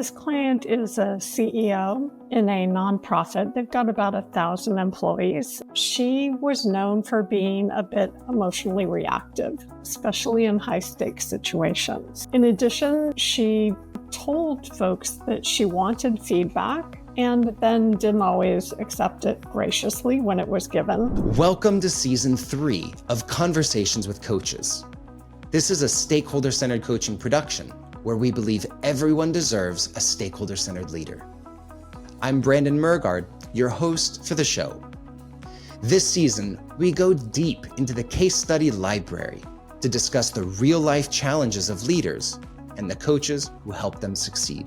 this client is a CEO in a nonprofit. They've got about 1,000 employees. She was known for being a bit emotionally reactive, especially in high-stakes situations. In addition, she told folks that she wanted feedback and then didn't always accept it graciously when it was given. Welcome to Season 3 of Conversations with Coaches. This is a stakeholder-centered coaching production where we believe everyone deserves a stakeholder-centered leader. I'm Brandon Murgard, your host for the show. This season, we go deep into the case study library to discuss the real-life challenges of leaders and the coaches who help them succeed.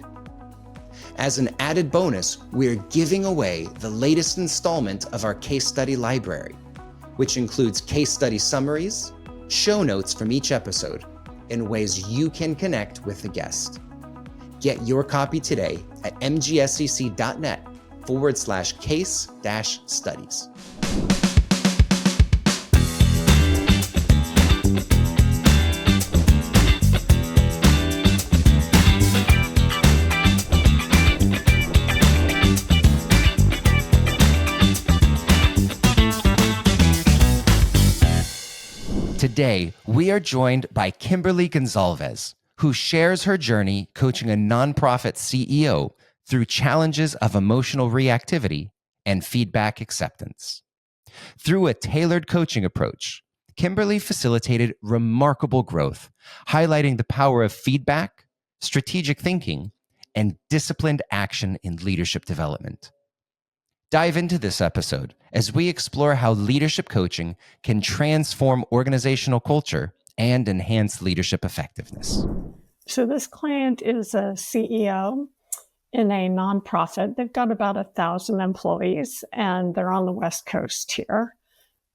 As an added bonus, we're giving away the latest installment of our case study library, which includes case study summaries, show notes from each episode, and ways you can connect with the guest. Get your copy today at mgscc.net/case-studies. Today, we are joined by Kimberly Gonsalves, who shares her journey coaching a nonprofit CEO through challenges of emotional reactivity and feedback acceptance. Through a tailored coaching approach, Kimberly facilitated remarkable growth, highlighting the power of feedback, strategic thinking, and disciplined action in leadership development. Dive into this episode as we explore how leadership coaching can transform organizational culture and enhance leadership effectiveness. So this client is a CEO in a nonprofit. They've got about 1,000 employees, and they're on the West Coast here.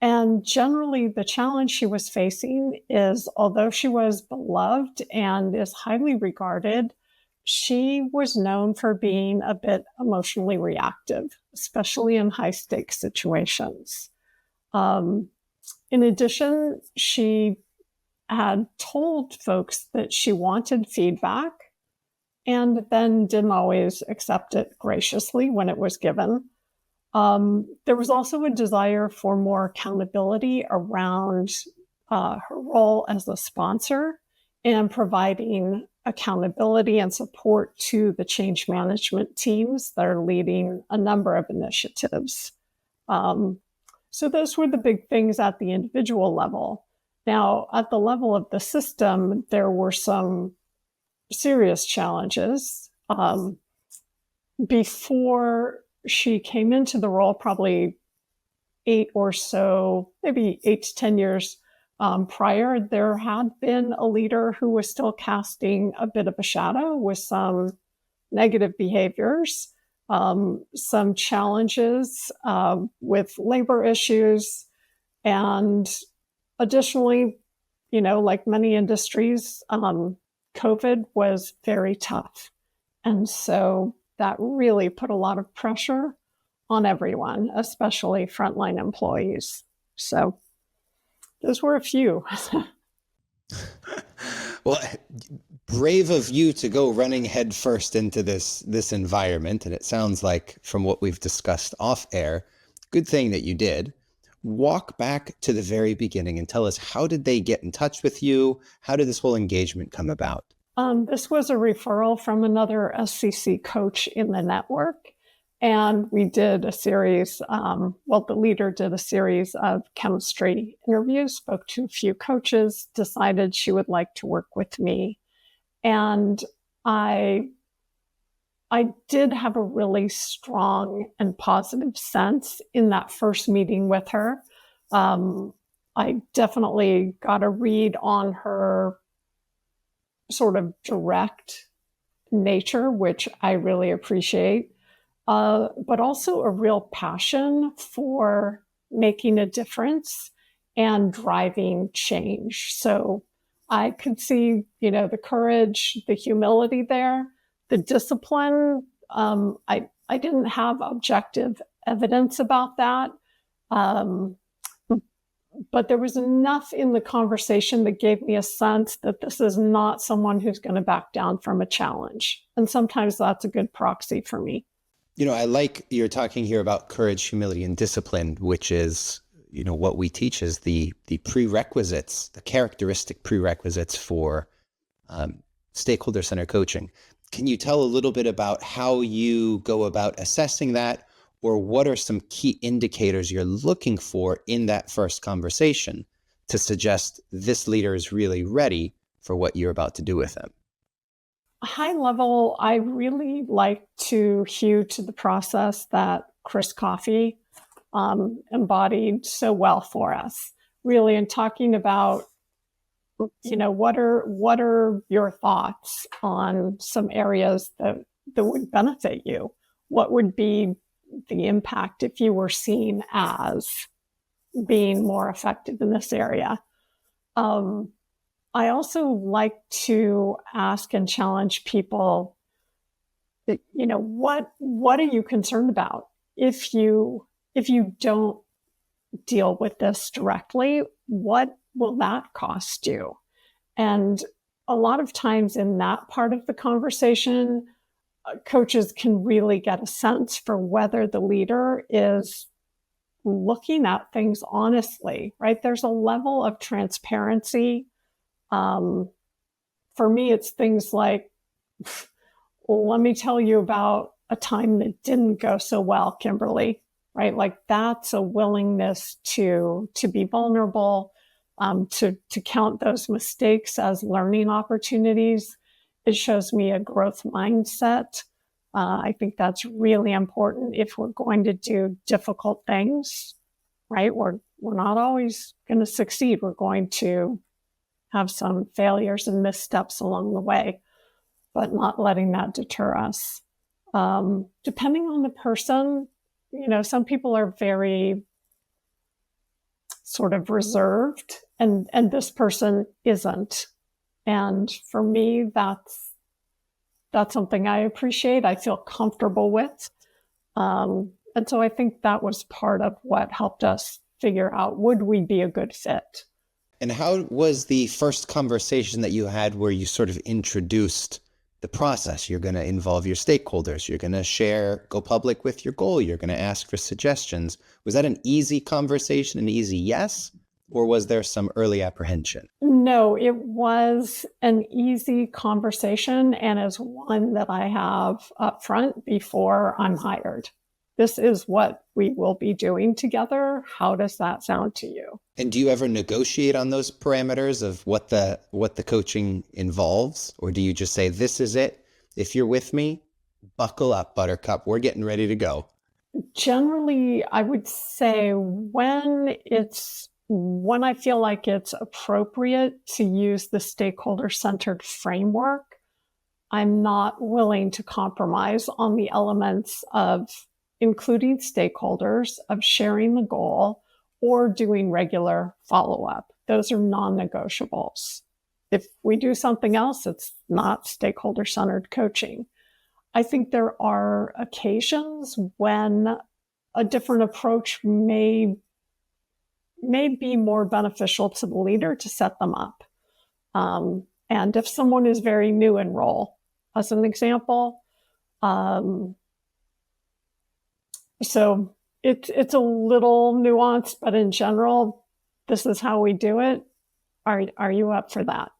And generally, the challenge she was facing is, although she was beloved and is highly regarded, she was known for being a bit emotionally reactive, especially in high-stakes situations. In addition, she had told folks that she wanted feedback and then didn't always accept it graciously when it was given. There was also a desire for more accountability around her role as a sponsor and providing accountability and support to the change management teams that are leading a number of initiatives. So those were the big things at the individual level. Now, at the level of the system, there were some serious challenges. Before she came into the role, probably 8 or so, maybe 8 to 10 years prior, there had been a leader who was still casting a bit of a shadow with some negative behaviors, some challenges with labor issues, and additionally, like many industries, COVID was very tough. And so that really put a lot of pressure on everyone, especially frontline employees. So those were a few. Well, brave of you to go running headfirst into this environment. And it sounds like from what we've discussed off air, good thing that you did. Walk back to the very beginning and tell us, how did they get in touch with you? How did this whole engagement come about? This was a referral from another SCC coach in the network. And we did a series, the leader did a series of chemistry interviews, spoke to a few coaches, decided she would like to work with me. And I did have a really strong and positive sense in that first meeting with her. I definitely got a read on her sort of direct nature, which I really appreciate. But also a real passion for making a difference and driving change. So I could see, the courage, the humility there, the discipline. I didn't have objective evidence about that. but there was enough in the conversation that gave me a sense that this is not someone who's going to back down from a challenge. And sometimes that's a good proxy for me. I like you're talking here about courage, humility, and discipline, which is, what we teach is the prerequisites, the characteristic prerequisites for stakeholder-centered coaching. Can you tell a little bit about how you go about assessing that, or what are some key indicators you're looking for in that first conversation to suggest this leader is really ready for what you're about to do with them? High level, I really like to hew to the process that Chris Coffey embodied so well for us, really, in talking about, what are your thoughts on some areas that would benefit you? What would be the impact if you were seen as being more effective in this area? I also like to ask and challenge people, what are you concerned about? If you don't deal with this directly, what will that cost you? And a lot of times in that part of the conversation, coaches can really get a sense for whether the leader is looking at things honestly, right? There's a level of transparency. For me, it's things like, let me tell you about a time that didn't go so well, Kimberly, right? Like that's a willingness to be vulnerable, to count those mistakes as learning opportunities. It shows me a growth mindset. I think that's really important if we're going to do difficult things, right? We're not always going to succeed. We're going to have some failures and missteps along the way, but not letting that deter us. Depending on the person, some people are very sort of reserved and this person isn't. And for me, that's something I appreciate. I feel comfortable with. And so I think that was part of what helped us figure out, would we be a good fit? And how was the first conversation that you had where you sort of introduced the process? You're going to involve your stakeholders. You're going to go public with your goal. You're going to ask for suggestions. Was that an easy conversation, an easy yes? Or was there some early apprehension? No, it was an easy conversation, and is one that I have up front before I'm hired. This is what we will be doing together. How does that sound to you? And do you ever negotiate on those parameters of what the coaching involves? Or do you just say, this is it? If you're with me, buckle up, Buttercup. We're getting ready to go. Generally, I would say when I feel like it's appropriate to use the stakeholder-centered framework, I'm not willing to compromise on the elements of including stakeholders, of sharing the goal, or doing regular follow-up. Those are non-negotiables. If we do something else, it's not stakeholder-centered coaching. I think there are occasions when a different approach may be more beneficial to the leader to set them up. And if someone is very new in role, as an example, so it's a little nuanced, but in general, this is how we do it. Are you up for that?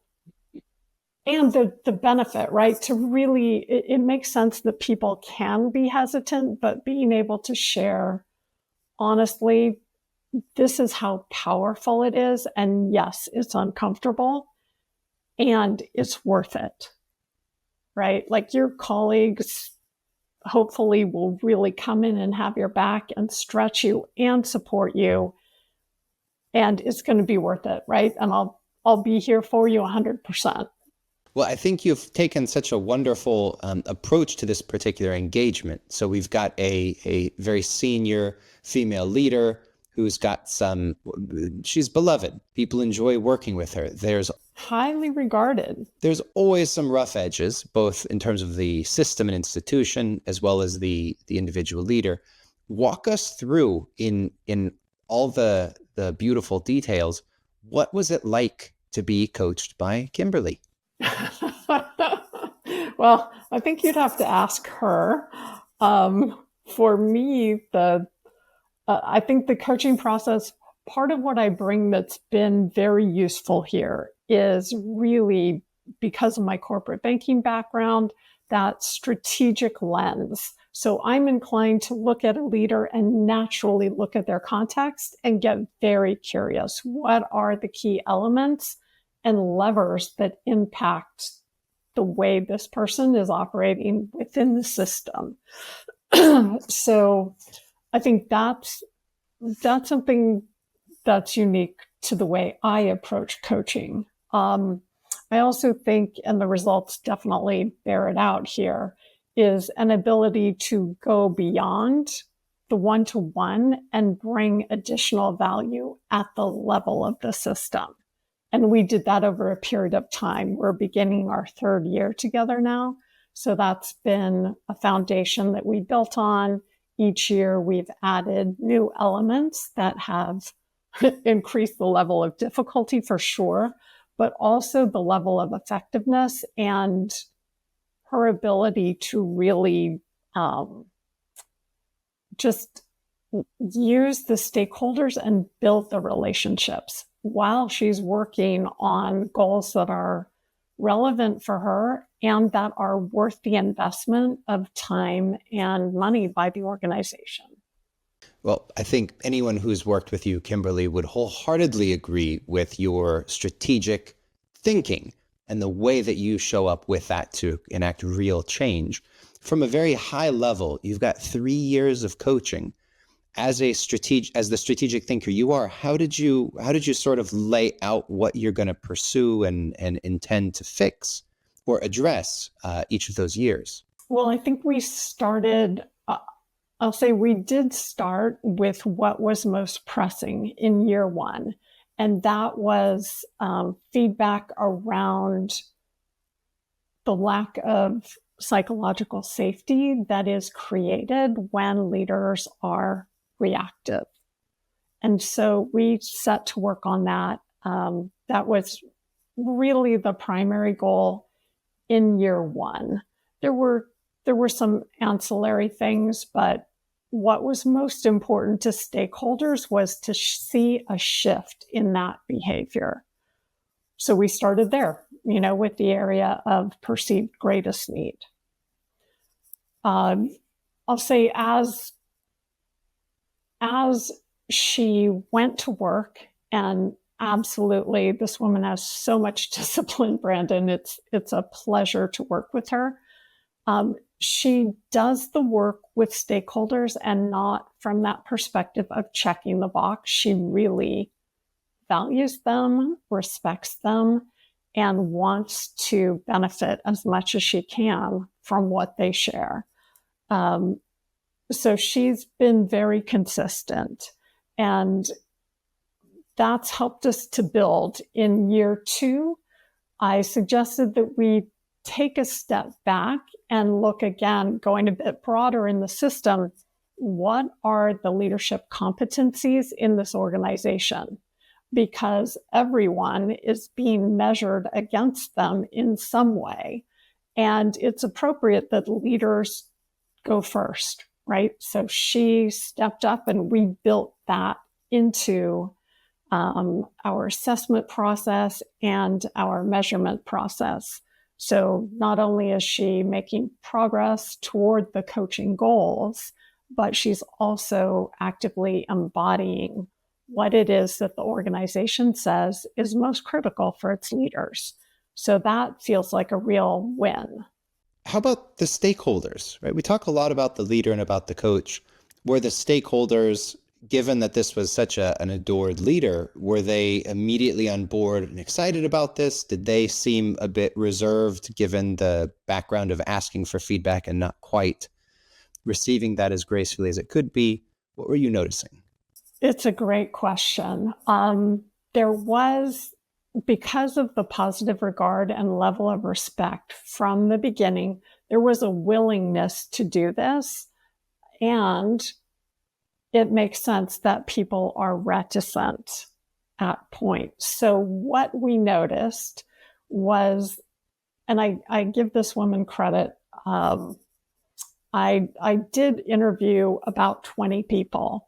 And the benefit, right? To really, it makes sense that people can be hesitant, but being able to share honestly, this is how powerful it is. And yes, it's uncomfortable and it's worth it, right? Like your colleagues hopefully will really come in and have your back and stretch you and support you. And it's going to be worth it, right? And I'll be here for you 100%. Well, I think you've taken such a wonderful approach to this particular engagement. So we've got a very senior female leader who's got she's beloved. People enjoy working with her. There's highly regarded. There's always some rough edges, both in terms of the system and institution, as well as the individual leader. Walk us through in all the the beautiful details. What was it like to be coached by Kimberly? Well, I think you'd have to ask her. For me, I think the coaching process, part of what I bring that's been very useful here is really because of my corporate banking background, that strategic lens. So I'm inclined to look at a leader and naturally look at their context and get very curious. What are the key elements and levers that impact the way this person is operating within the system? So I think that's something that's unique to the way I approach coaching. I also think, and the results definitely bear it out here, is an ability to go beyond the one-to-one and bring additional value at the level of the system. And we did that over a period of time. We're beginning our third year together now. So that's been a foundation that we built on. Each year we've added new elements that have increased the level of difficulty for sure, but also the level of effectiveness and her ability to really just use the stakeholders and build the relationships while she's working on goals that are relevant for her and that are worth the investment of time and money by the organization. Well, I think anyone who's worked with you, Kimberly, would wholeheartedly agree with your strategic thinking and the way that you show up with that to enact real change. From a very high level, you've got 3 years of coaching. As the strategic thinker you are, how did you sort of lay out what you're going to pursue and intend to fix or address each of those years? Well, I think we started, I'll say we did start with what was most pressing in year one. And that was feedback around the lack of psychological safety that is created when leaders are reactive. And so we set to work on that. That was really the primary goal in year one. There were some ancillary things, but what was most important to stakeholders was to see a shift in that behavior. So we started there, with the area of perceived greatest need. I'll say as she went to work, and absolutely, this woman has so much discipline, Brandon. It's a pleasure to work with her. She does the work with stakeholders and not from that perspective of checking the box. She really values them, respects them, and wants to benefit as much as she can from what they share. So she's been very consistent, and that's helped us to build. In year two, I suggested that we take a step back and look again, going a bit broader in the system. What are the leadership competencies in this organization? Because everyone is being measured against them in some way. And it's appropriate that leaders go first, right? So she stepped up and we built that into our assessment process and our measurement process. So not only is she making progress toward the coaching goals, but she's also actively embodying what it is that the organization says is most critical for its leaders. So that feels like a real win. How about the stakeholders, right? We talk a lot about the leader and about the coach. Were the stakeholders, given that this was such an adored leader, were they immediately on board and excited about this? Did they seem a bit reserved given the background of asking for feedback and not quite receiving that as gracefully as it could be? What were you noticing? It's a great question. There was, because of the positive regard and level of respect from the beginning, there was a willingness to do this. And it makes sense that people are reticent at points. So what we noticed was, and I give this woman credit, I did interview about 20 people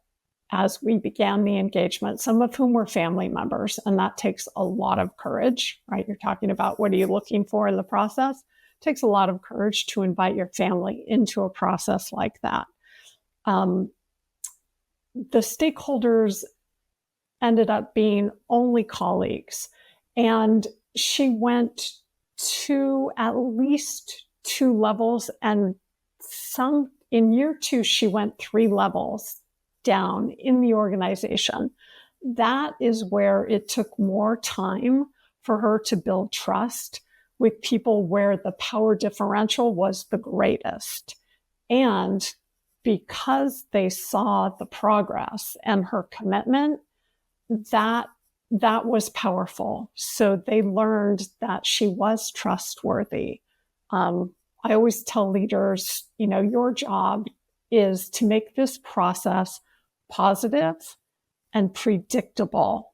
as we began the engagement, some of whom were family members, and that takes a lot of courage, right? You're talking about what are you looking for in the process? It takes a lot of courage to invite your family into a process like that. The stakeholders ended up being only colleagues, and she went to at least 2 levels, and in year 2, she went 3 levels down in the organization. That is where it took more time for her to build trust with people where the power differential was the greatest. And because they saw the progress and her commitment, that was powerful. So they learned that she was trustworthy. I always tell leaders, your job is to make this process positive and predictable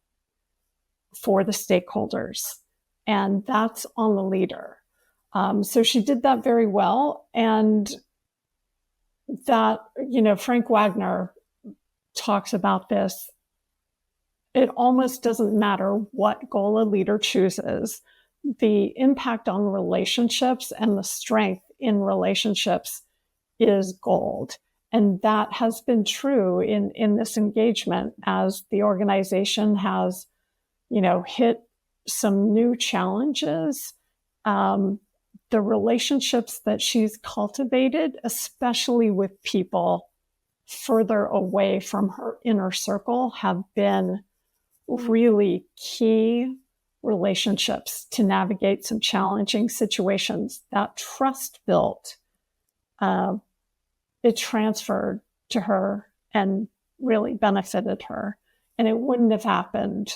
for the stakeholders. And that's on the leader. So she did that very well. And that, Frank Wagner talks about this. It almost doesn't matter what goal a leader chooses. The impact on relationships and the strength in relationships is gold. And that has been true in this engagement as the organization has, hit some new challenges. The relationships that she's cultivated, especially with people further away from her inner circle, have been really key relationships to navigate some challenging situations. That trust built, it transferred to her and really benefited her. And it wouldn't have happened.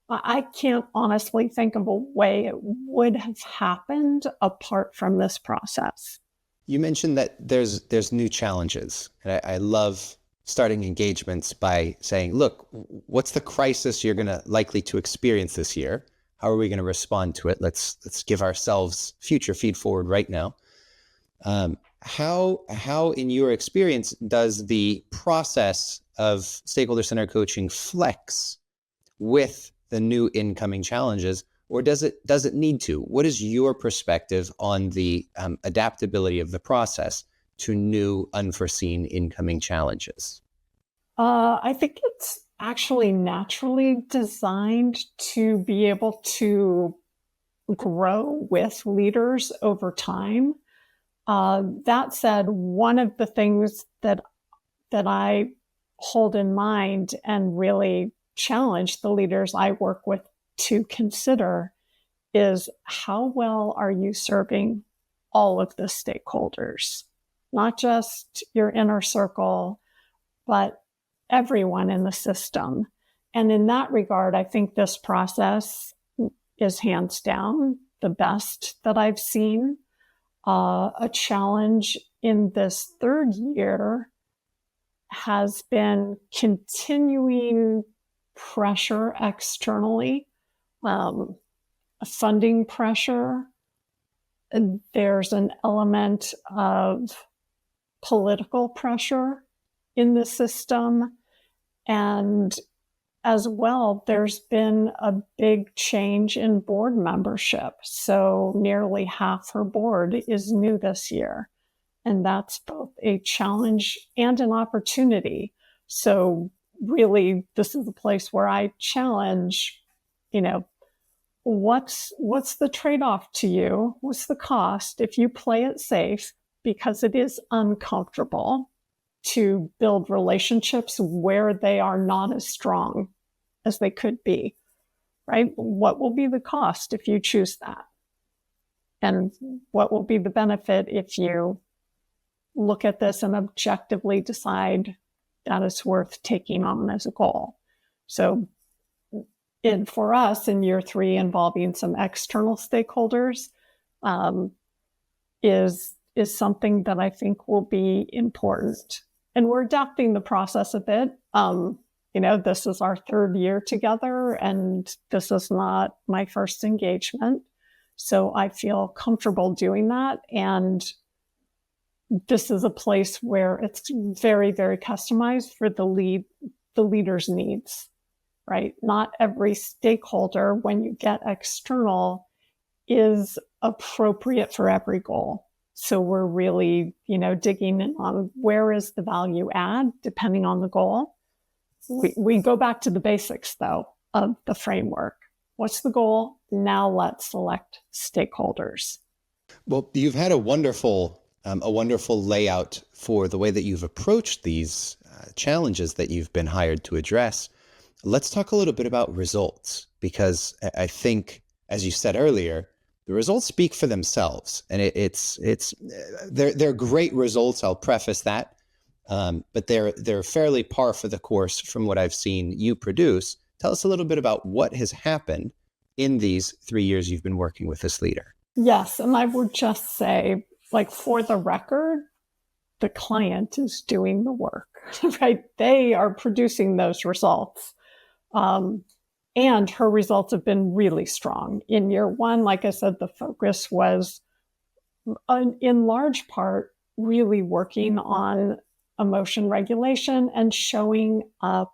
I can't honestly think of a way it would have happened apart from this process. You mentioned that there's new challenges. And I love starting engagements by saying, look, what's the crisis you're likely to experience this year? How are we going to respond to it? Let's give ourselves future feed forward right now. How in your experience does the process of stakeholder-centered coaching flex with the new incoming challenges, or does it need to? What is your perspective on the adaptability of the process to new unforeseen incoming challenges? I think it's actually naturally designed to be able to grow with leaders over time. That said, one of the things that I hold in mind and really challenge the leaders I work with to consider is how well are you serving all of the stakeholders, not just your inner circle, but everyone in the system. And in that regard, I think this process is hands down the best that I've seen. A challenge in this 3rd year has been continuing pressure externally, funding pressure. There's an element of political pressure in the system. And as well, there's been a big change in board membership. So nearly half her board is new this year. And that's both a challenge and an opportunity. So really, this is the place where I challenge, what's the trade-off to you? What's the cost if you play it safe? Because it is uncomfortable to build relationships where they are not as strong as they could be, right? What will be the cost if you choose that? And what will be the benefit if you look at this and objectively decide that it's worth taking on as a goal? So for us in year 3, involving some external stakeholders is something that I think will be important. and we're adapting the process a bit. This is our third year together, and this is not my first engagement. So I feel comfortable doing that. And this is a place where it's very, very customized for the leader's needs, right? Not every stakeholder, when you get external, is appropriate for every goal. So we're really, digging in on where is the value add depending on the goal. We go back to the basics, though, of the framework. What's the goal? Now let's select stakeholders. Well, you've had a wonderful layout for the way that you've approached these challenges that you've been hired to address. Let's talk a little bit about results, because I think, as you said earlier, the results speak for themselves, and they're great results. I'll preface that, but they're fairly par for the course from what I've seen you produce. Tell us a little bit about what has happened in these 3 years you've been working with this leader. Yes, and I would just say, for the record, the client is doing the work, right? They are producing those results. And her results have been really strong. In year one, like I said, the focus was, in large part, really working on emotion regulation and showing up,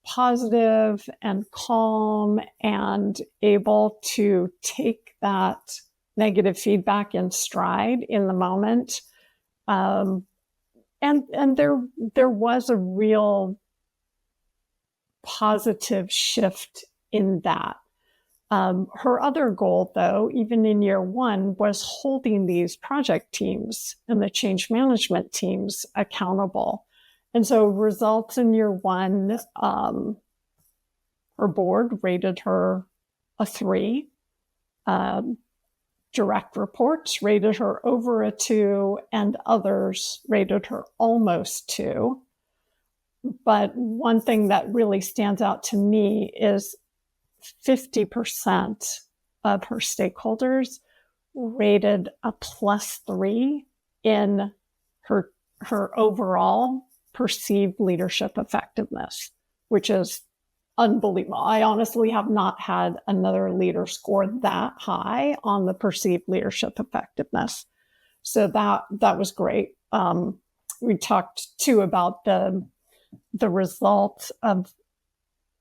positive and calm and able to take that negative feedback in stride in the moment. And there was a real positive shift in that. Her other goal, though, even in year one, was holding these project teams and the change management teams accountable. And so results in year one, her board rated her a 3. Direct reports rated her over a 2, and others rated her almost 2. But one thing that really stands out to me is 50% of her stakeholders rated a +3 in her overall perceived leadership effectiveness, which is unbelievable. I honestly have not had another leader score that high on the perceived leadership effectiveness. So that was great. We talked too about the result of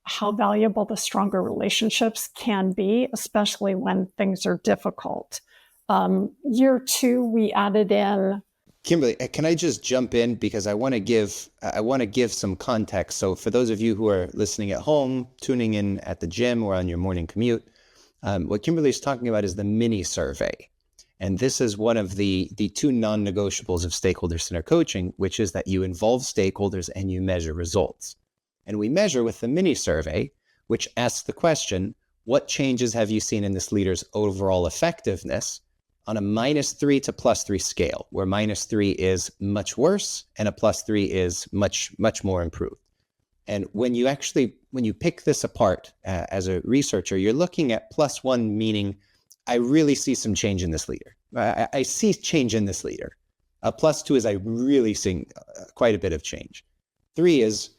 how valuable the stronger relationships can be, especially when things are difficult. Year 2, we added in. Kimberly, can I just jump in, because I want to give some context. So for those of you who are listening at home, tuning in at the gym or on your morning commute, what Kimberly is talking about is the mini survey. And this is one of the 2 non-negotiables of stakeholder-centered coaching, which is that you involve stakeholders and you measure results. And we measure with the mini survey, which asks the question, what changes have you seen in this leader's overall effectiveness on a -3 to +3 scale, where -3 is much worse and a +3 is much, much more improved. And when you pick this apart as a researcher, you're looking at +1, meaning I really see some change in this leader. I see change in this leader. A +2 is I really see quite a bit of change. 3 is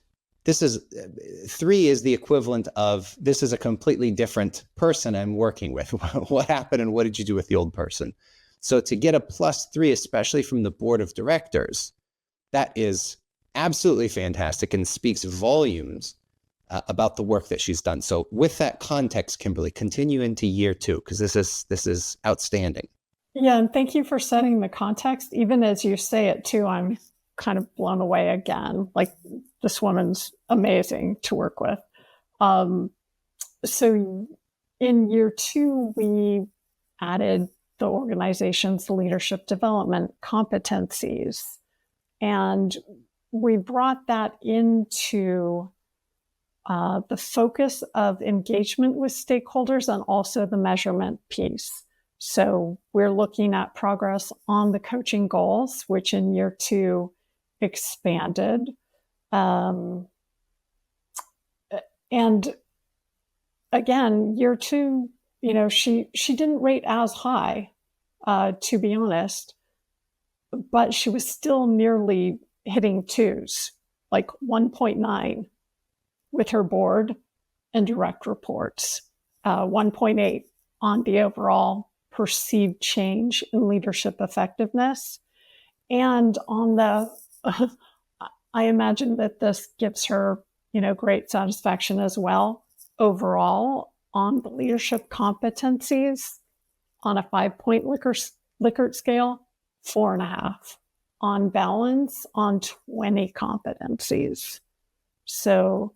the equivalent of, this is a completely different person I'm working with. What happened and what did you do with the old person? So to get a +3, especially from the board of directors, that is absolutely fantastic and speaks volumes about the work that she's done. So with that context, Kimberly, continue into year 2, because this is outstanding. Yeah, and thank you for setting the context. Even as you say it too, I'm kind of blown away again. This woman's amazing to work with. So in year 2, we added the organization's leadership development competencies, and we brought that into the focus of engagement with stakeholders and also the measurement piece. So we're looking at progress on the coaching goals, which in year 2 expanded. And again, year 2, she didn't rate as high, to be honest. but she was still nearly hitting twos, like 1.9 with her board and direct reports, 1.8 on the overall perceived change in leadership effectiveness. And on the, I imagine that this gives her, great satisfaction as well. Overall, on the leadership competencies, on a 5-point Likert scale, 4.5. On balance, on 20 competencies. So,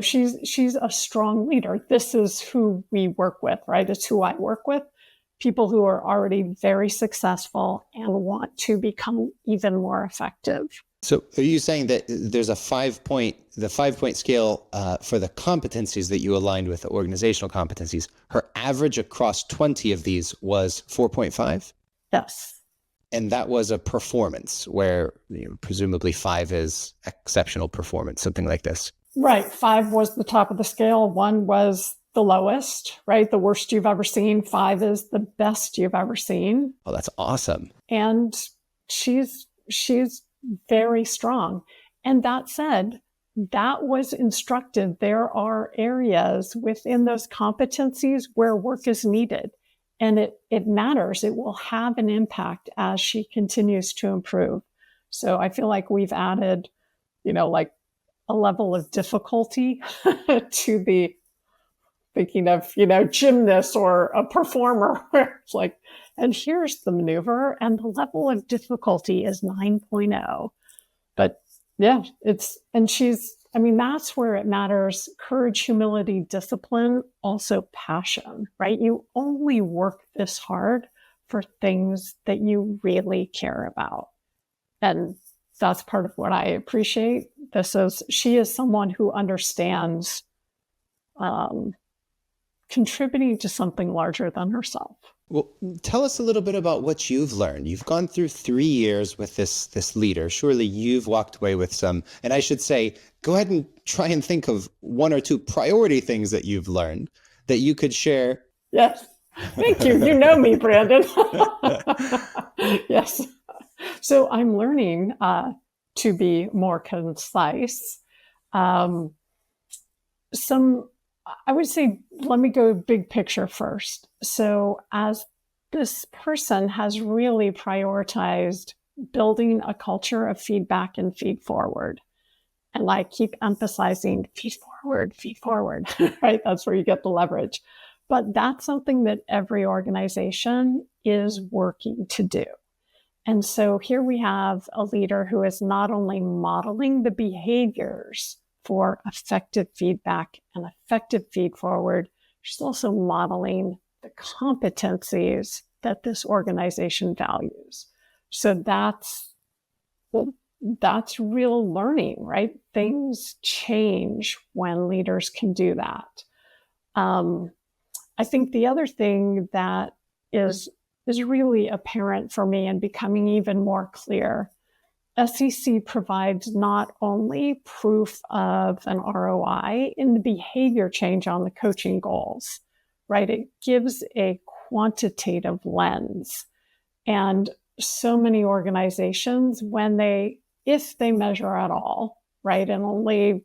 she's a strong leader. This is who we work with, right? It's who I work with. People who are already very successful and want to become even more effective. So are you saying that there's the 5-point scale for the competencies that you aligned with, the organizational competencies, her average across 20 of these was 4.5? Yes. And that was a performance where presumably 5 is exceptional performance, something like this. Right. 5 was the top of the scale. 1 was the lowest, right? The worst you've ever seen. 5 is the best you've ever seen. Oh, that's awesome. And she's very strong. And that said, that was instructed. There are areas within those competencies where work is needed. And it matters. It will have an impact as she continues to improve. So I feel like we've added, like a level of difficulty to the thinking of, gymnast or a performer. It's like, and here's the maneuver, and the level of difficulty is 9.0. But yeah, that's where it matters. Courage, humility, discipline, also passion, right? You only work this hard for things that you really care about. And that's part of what I appreciate. She is someone who understands contributing to something larger than herself. Well, tell us a little bit about what you've learned. You've gone through 3 years with this leader. Surely you've walked away with some, and I should say, go ahead and try and think of 1 or 2 priority things that you've learned that you could share. Yes. Thank you. You know me, Brandon. Yes. So I'm learning to be more concise. I would say, let me go big picture first. So as this person has really prioritized building a culture of feedback and feed forward. And I keep emphasizing feed forward, right? That's where you get the leverage. But that's something that every organization is working to do. And so here we have a leader who is not only modeling the behaviors for effective feedback and effective feed forward, she's also modeling the competencies that this organization values. So that's real learning, right? Things change when leaders can do that. I think the other thing that is really apparent for me and becoming even more clear, SEC provides not only proof of an ROI in the behavior change on the coaching goals, right? It gives a quantitative lens. And so many organizations, if they measure at all, right, and only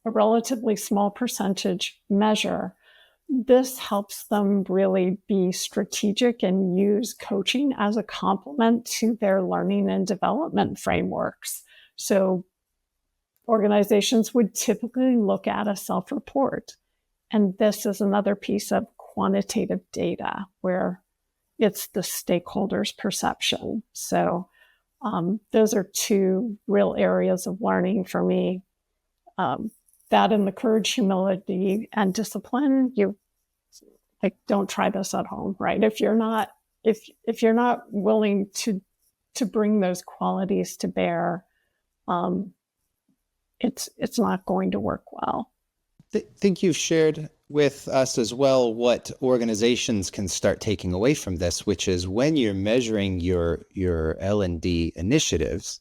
a relatively small percentage measure, this helps them really be strategic and use coaching as a complement to their learning and development frameworks. So organizations would typically look at a self-report. And this is another piece of quantitative data where it's the stakeholder's perception. So those are 2 real areas of learning for me. That and the courage, humility, and discipline. Don't try this at home, right? If you're not willing to bring those qualities to bear, it's not going to work well. I think you've shared with us as well what organizations can start taking away from this, which is when you're measuring your L&D initiatives,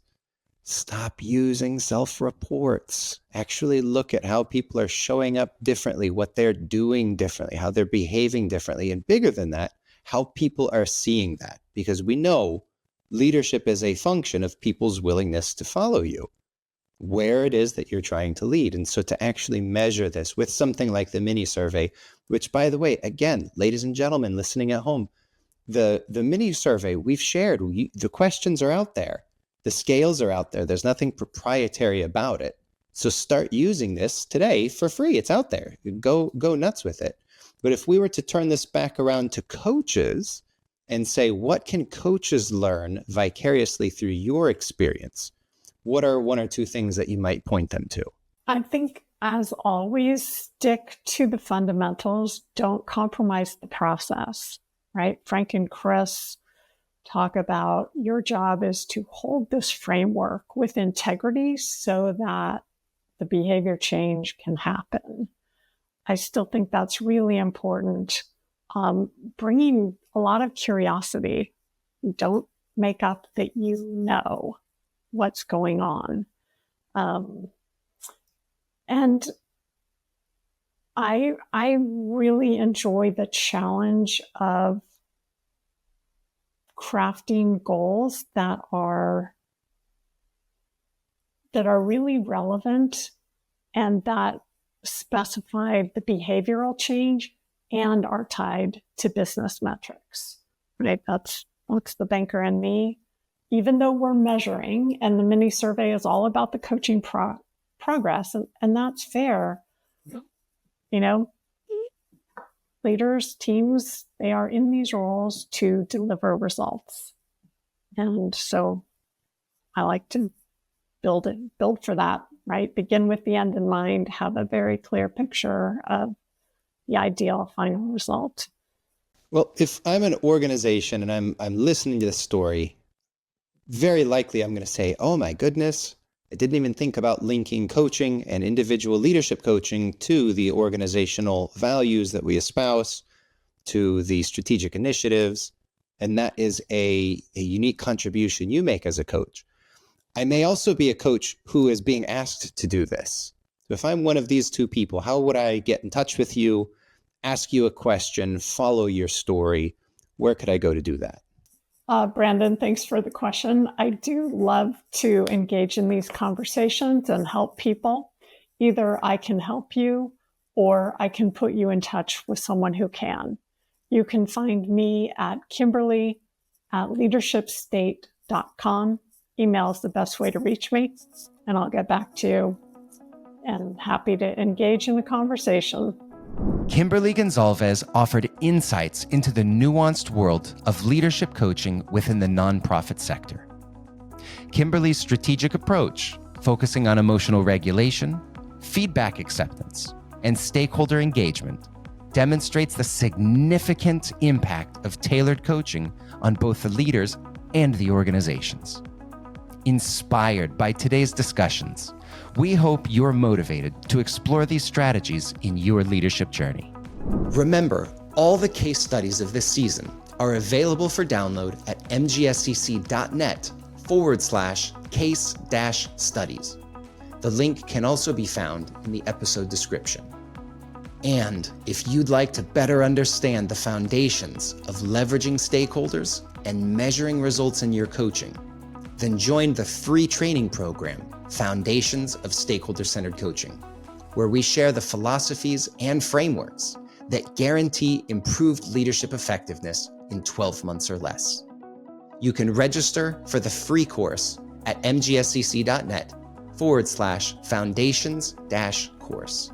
stop using self-reports. Actually look at how people are showing up differently, what they're doing differently, how they're behaving differently, and bigger than that, how people are seeing that. Because we know Leadership is a function of people's willingness to follow you, where it is that you're trying to lead. And so to actually measure this with something like the mini survey, which, by the way, again, ladies and gentlemen listening at home, the mini survey we've shared, the questions are out there. The scales are out there. There's nothing proprietary about it. So start using this today for free. It's out there. Go nuts with it. But if we were to turn this back around to coaches and say, what can coaches learn vicariously through your experience? What are one or two things that you might point them to? I think, as always, stick to the fundamentals. Don't compromise the process, right? Frank and Chris talk about your job is to hold this framework with integrity so that the behavior change can happen. I still think that's really important. Bringing a lot of curiosity. Don't make up that you know what's going on. And I really enjoy the challenge of crafting goals that are really relevant and that specify the behavioral change and are tied to business metrics, right? That's the banker in me. Even though we're measuring, and the mini survey is all about the coaching progress, and that's fair. You know, leaders, teams, they are in these roles to deliver results. And so I like to build for that, right? Begin with the end in mind, have a very clear picture of the ideal final result. Well, if I'm an organization and I'm listening to this story, very likely I'm going to say, oh my goodness, I didn't even think about linking coaching and individual leadership coaching to the organizational values that we espouse, to the strategic initiatives. And that is a unique contribution you make as a coach. I may also be a coach who is being asked to do this. So if I'm one of these two people, how would I get in touch with you, ask you a question, follow your story? Where could I go to do that? Brandon, thanks for the question. I do love to engage in these conversations and help people. Either I can help you or I can put you in touch with someone who can. You can find me at Kimberly at leadershipstate.com. Email is the best way to reach me, and I'll get back to you. And happy to engage in the conversation. Kimberly Gonsalves offered insights into the nuanced world of leadership coaching within the nonprofit sector. Kimberly's strategic approach, focusing on emotional regulation, feedback acceptance, and stakeholder engagement, demonstrates the significant impact of tailored coaching on both the leaders and the organizations. Inspired by today's discussions, we hope you're motivated to explore these strategies in your leadership journey. Remember, all the case studies of this season are available for download at mgscc.net/case-studies. The link can also be found in the episode description. And if you'd like to better understand the foundations of leveraging stakeholders and measuring results in your coaching, then join the free training program, Foundations of Stakeholder-Centered Coaching, where we share the philosophies and frameworks that guarantee improved leadership effectiveness in 12 months or less. You can register for the free course at mgscc.net/foundations-course.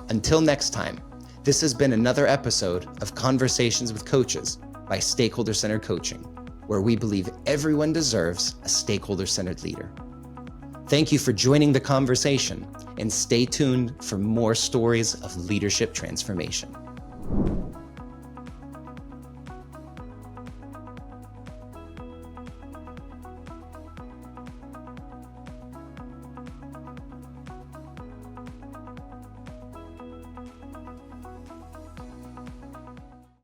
Until next time, this has been another episode of Conversations with Coaches by Stakeholder-Centered Coaching, where we believe everyone deserves a stakeholder-centered leader. Thank you for joining the conversation, and stay tuned for more stories of leadership transformation.